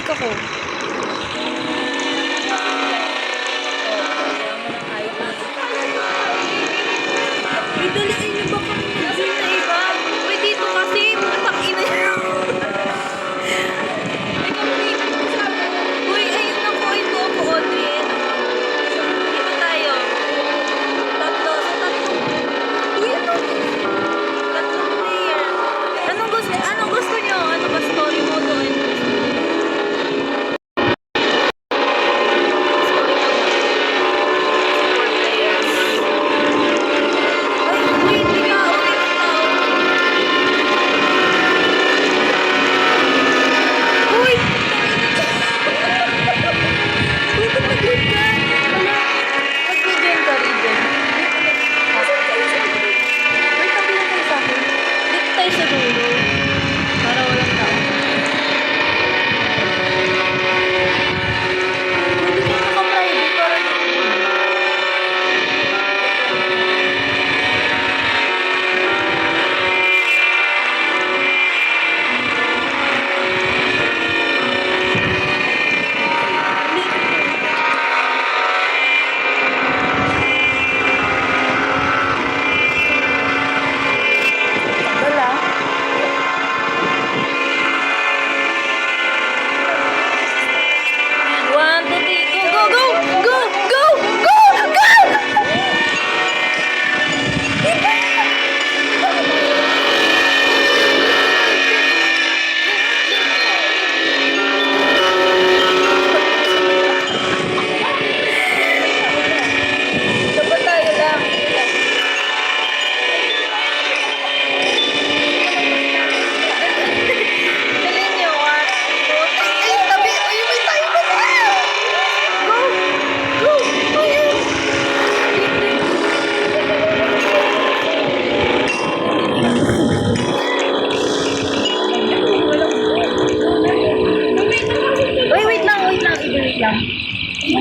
mic ako. Uy, daliin niyo ba kami mag-zoom na iba? Uy, dito kasi, patak-ina niyo. Uy, ayun ako, ito ako, Audrey. Dito tayo. Tatlo. Uy, ano? Tatlong player. Anong gusto niyo? Ano ba story mode o ano?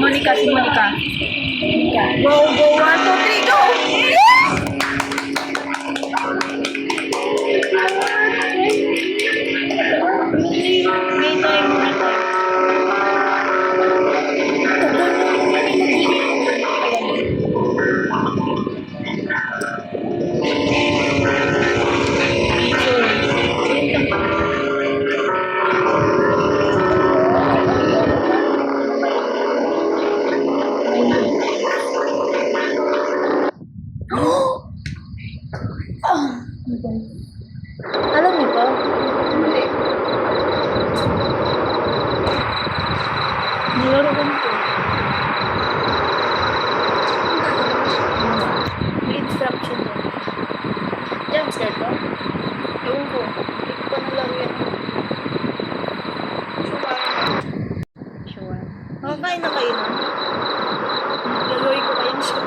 Monica. Go, 1, 2, 3, go! May time. Alam niyo ba? Hindi. Nilaro ko nito. May instruction doon. Jump scare to? Ewan ko. Hindi ko pa nalaro yan. Sure. Makakain na kayo nun. Gagawin ko kayong show.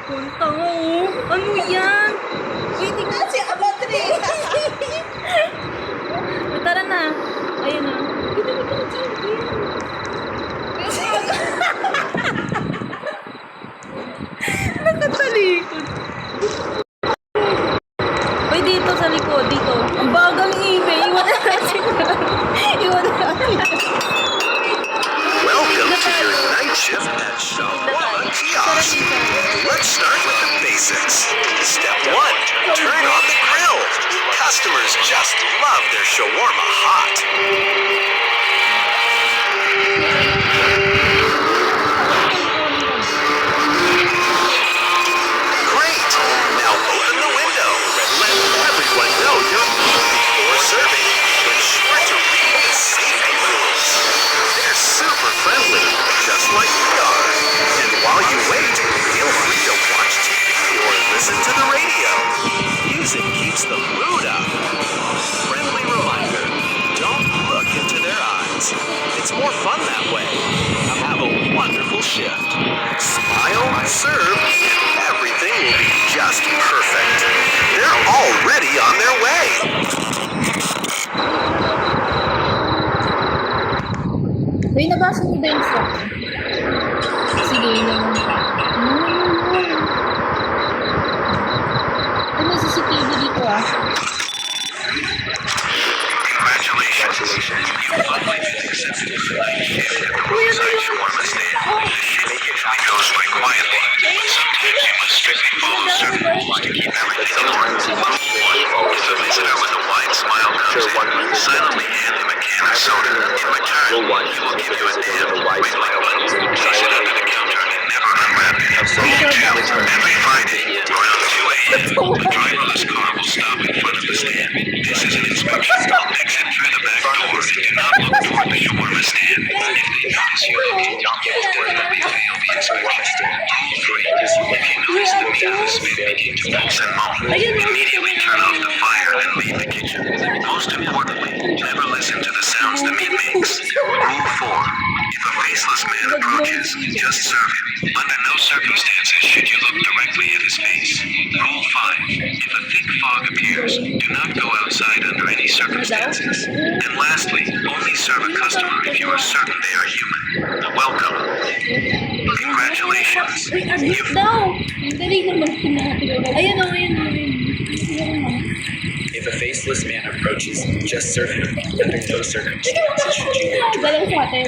Punta mo, oh. Ano yan? Wait, tingnan si Abatri. Tara na. Ayun na. Nakatalikod. Uy, dito sa likod. Dito. Ang bagal ni Ibe. Iwan na natin. Welcome to your night shift at Shawarma Kiosk. Let's start with the basics. Step 1, turn on the grill. Customers just love their shawarma hot. Great! Now open the window. Let everyone know you're eating before serving. Be sure to read the safety rules. They're super friendly, just like we are. And while you wait, feel free to watch TV or listen to the radio. Music keeps the mood up. Friendly reminder, don't look into their eyes. It's more fun that way. Have a wonderful shift. Smile, serve, and everything will be just perfect. They're already on their way. ba yung instruction? Sige, yun naman pa. Ano CCTV dito ah? Congratulations. You finally been accepted to the night shift at the roadside shawarma stand. The shift usually goes by quietly, but sometimes you must strictly follow certain rules to keep everything in order. Rule 1. If a visitor with a wide smile comes in, silently hand him a can of soda. In return, he will give you a damn wiggling button. Place it under the counter and never unwrap it. Rule 2. Every Friday, around 2 a.m., the driverless car will stop in front of the stand. This is an inspection. Exit through the back door and do not look toward the shawarma stand. If they notice you, do not definitely fail the inspection. Rule 3. If you notice the meat was beginning to pulse and moan, immediately turn off the fire and leave the kitchen. Most importantly, never listen to the sounds the meat makes. Rule 4. If a faceless man approaches, just serve him. Under no circumstances should you look directly at his face. Rule 5. If a thick fog appears, do not go outside under any circumstances. And lastly, only serve a customer if you are certain they are human. Welcome. Congratulations. Uy, admit daw! Ang galing naman pinapagawa. Ayun o, ayun o, ayun. If a faceless man approaches, just serve him. Under no circumstances should you look Galang sa atin.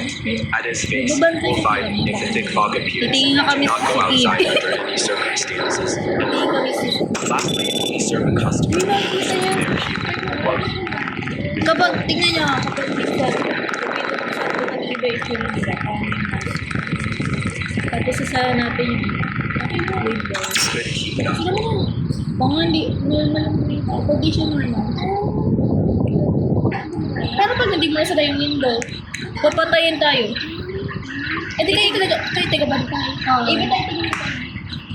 at his face. Rule 5. If a thick fog appears, Titingin na do kami not sa go outside CCTV. under any circumstances. Hindi kami Lastly, only serve a customer if you are certain they are human. Kapag, tingnan niyo, kapag minsan, nag-iba yung feeling nila. Tapos sasaya natin yung wave daw. Good to keep it up. Sino mo? Baka hindi, normal lang dito. Pag di siya normal. Pero pag hindi mo nasara yung window, papatayin tayo. Eh di kayo taga-ban tayo. Iba tayo taga-ban.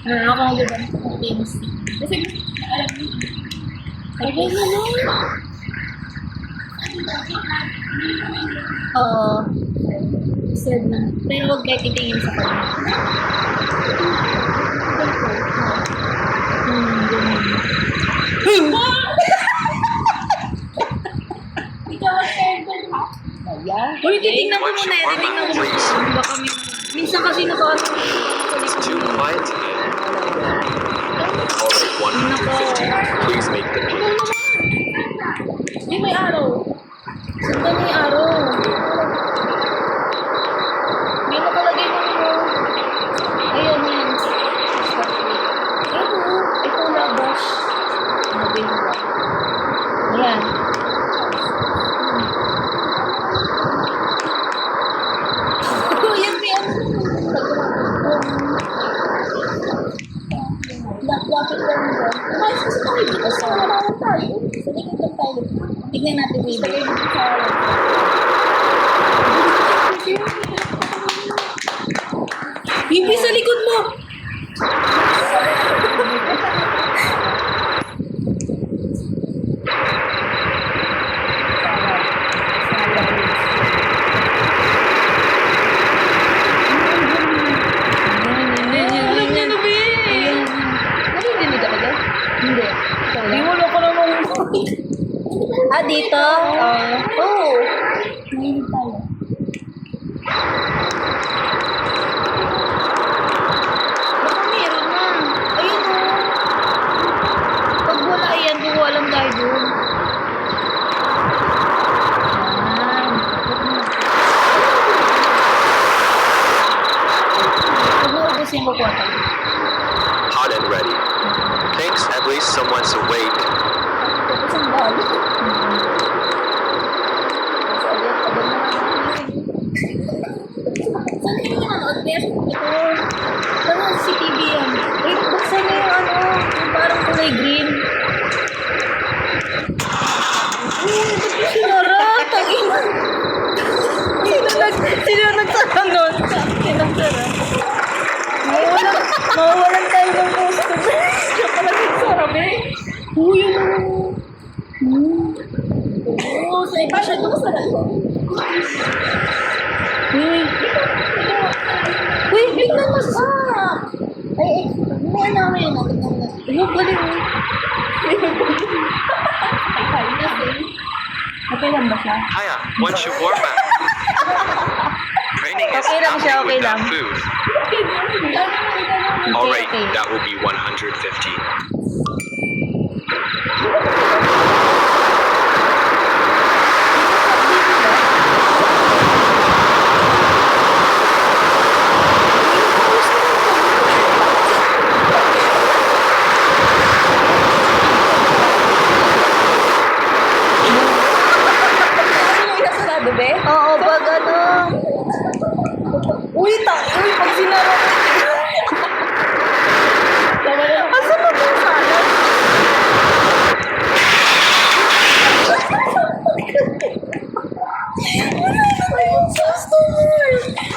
Ako mag-ban sa things. Kasi, alam mo, tagay na nun. Oo. Sad na. Pero huwag kayo titingin sa kanya. Uy, titingnan ko muna eh. Titingnan ko muna. Baka minsan kasi naka-ano. It's too quiet tonight. Alright, 115. Please make the payment. Uy, may araw. Sundan may araw. May nakalagay mo mo. Ayan yan. Ayun o. Ito labas. Nabing ba? Ayan. Yan may ano. Lapit lang mo. Umayos kasi kami dito sa harapan tayo. Sa likod lang tayo. Tignan natin baby. Sa likod sa harapan. Bibi sa likod mo! Alam niya na, Bi! Narinig ako dyan? Hindi. Di wala ka naman. Ah, dito? Oo. Narinig tayo. Baka meron na. Ayun o. Pag wala yan, kukuha lang tayo doon. Yan. Pag naubos yan, kukuha tayo. Hot and ready. Thanks, at least someone's awake. Tapos ang balik. Saan kayo nanonood, Beth? Ito. Parang CCTV yan. Wait, buksan niyo yung ano, yung parang kulay green. Sinara, tangina. Sino nagsara nun? Sino nagsara? Mawawalan tayo ng customer. Siya pala nagsara, Beth. Uy, yun ang... Oo, sa iba siya doon sa lalo. Uy, biglang mas ay, may ano yun natin na. Ano, galing mo? Ay, kasi. Okay lang ba siya? Hiya, one shawarma. Training Evening is Okay lang siya, nothing okay without lang. food. Okay, Alright, okay. that will be 150. Ano mo inasasabi, be? Oo, pag ano. Uy, pag sinara ko. Asa na po sana? Wala na kayong customer.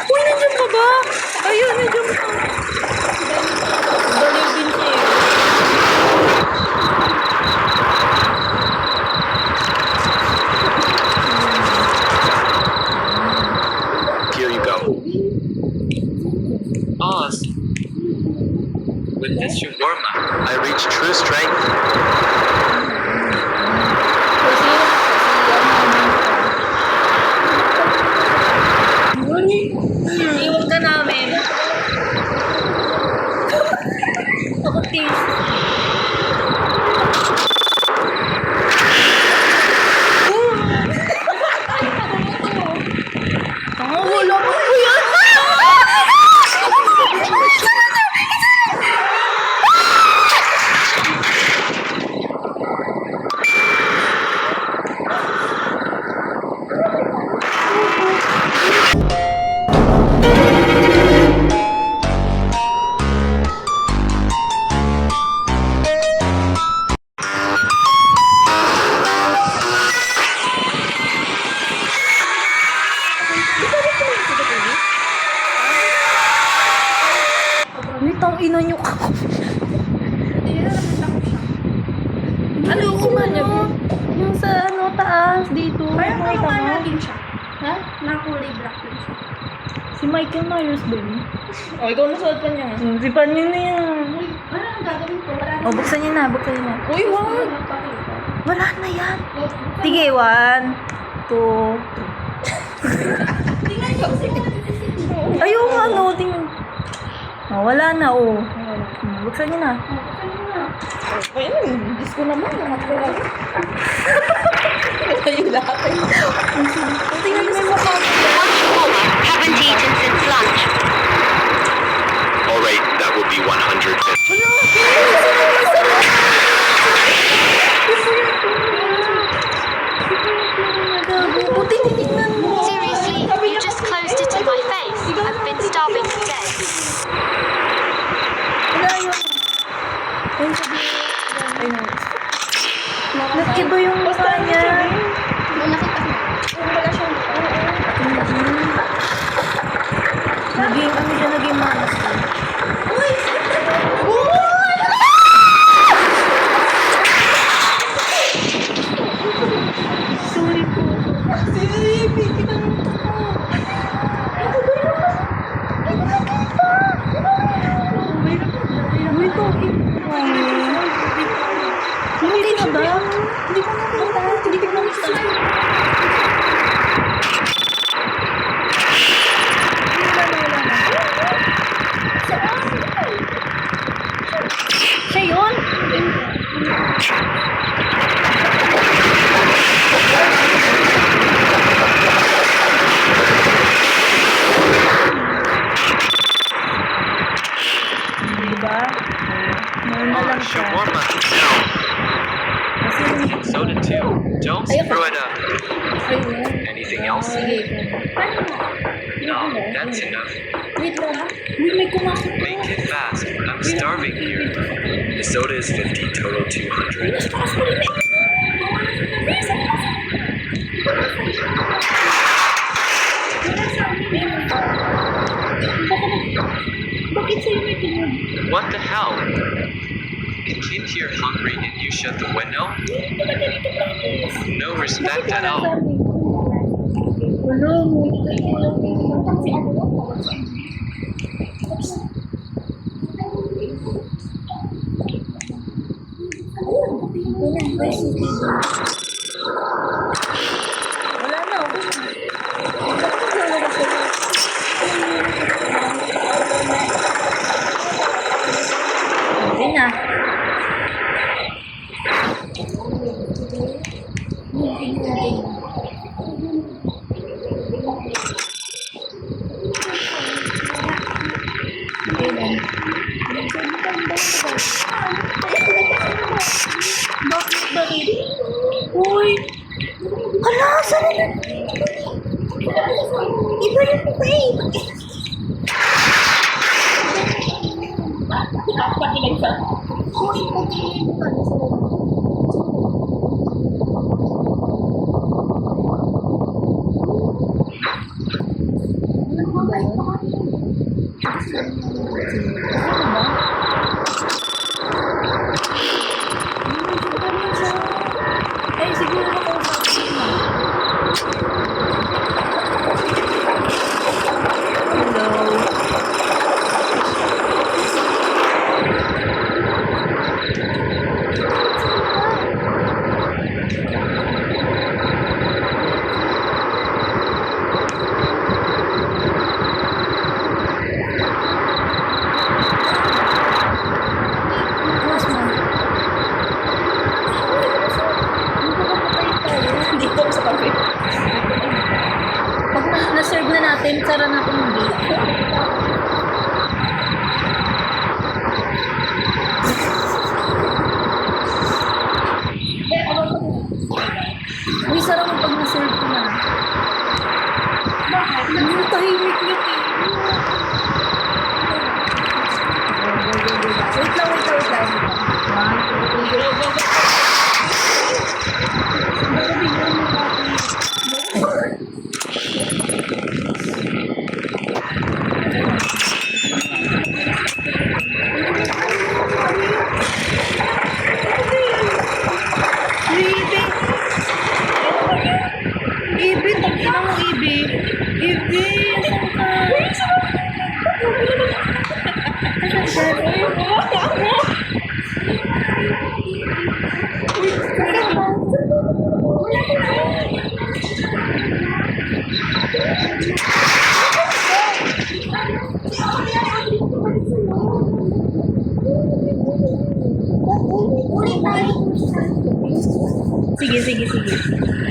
Uy, nandiyan ka ba? Ayun, nandiyan ka. Baliw din siya eh. Here you go. Boss, with this shawarma, I reached true strength. Iwan ka namin. Ako taste. Wala ko po yan. Wait, ang ina nyo ka. Ano yung niya? Yung sa ano, taas, dito. Parang Nakita kamukha mo? natin siya. Ha? Na kulay black din siya. Si Michael Myers ba yun? O, ikaw nasuot pa niya. Si Panyo na yan. Uy, ano ang gagawin ko? Wala O, buksan niyo na, buksan niyo na. Uy, wag! Wala na yan. Sige, 1, 2. Tingnan niyo kasi Ayun, ano, tingnan. Oh, wala na, oh. Buksan niyo na. Ay, Diyos ko naman, namatira. Ayun lahat. Tingnan niyo sa mukha. Haven't eaten since lunch. Alright, that will be 150. O, tinitignan mo. Seriously, you just closed it in my face. I've been starving for days. Wala yun. Ayun, sabi niya. Ayun. Nag-iba yung mukha niya. Malaki pa niya. Wala siyang Naging, ano siya, naging manas. Sorry po. Wait, okay. Hindi na ba? Hindi ko nakita. Hindi ko nakita. Siya yun? Diba? Ngayon na lang siya. Shawarma. No. soda too. Don't screw it up. Ayun. Anything else? Sige, No, that's enough. wait lang. Uy, may kumasok. Make it fast. I'm starving here. The soda is 50, total 200. Bakit sa'yo may tunog? What the hell? It came here hungry and you shut the window? No respect at all. Wala mo. Wala na. Tingnan natin. Okay lang. Bakit? Uy! Hala, saan na? Iba yung pain. Patilag sa. Uy, patilig ka. Ay, siguro ako sa Dito sa kape. Pag na-serve na natin, sara na akong hindi. Uy, sarap mo pag na-serve ko na. Bakit? Ang tahimik niya eh. Wait lang. Go, go, go. Ibe! Ibe, tagina mo, Ibe. Ibe, saan ka? Sige.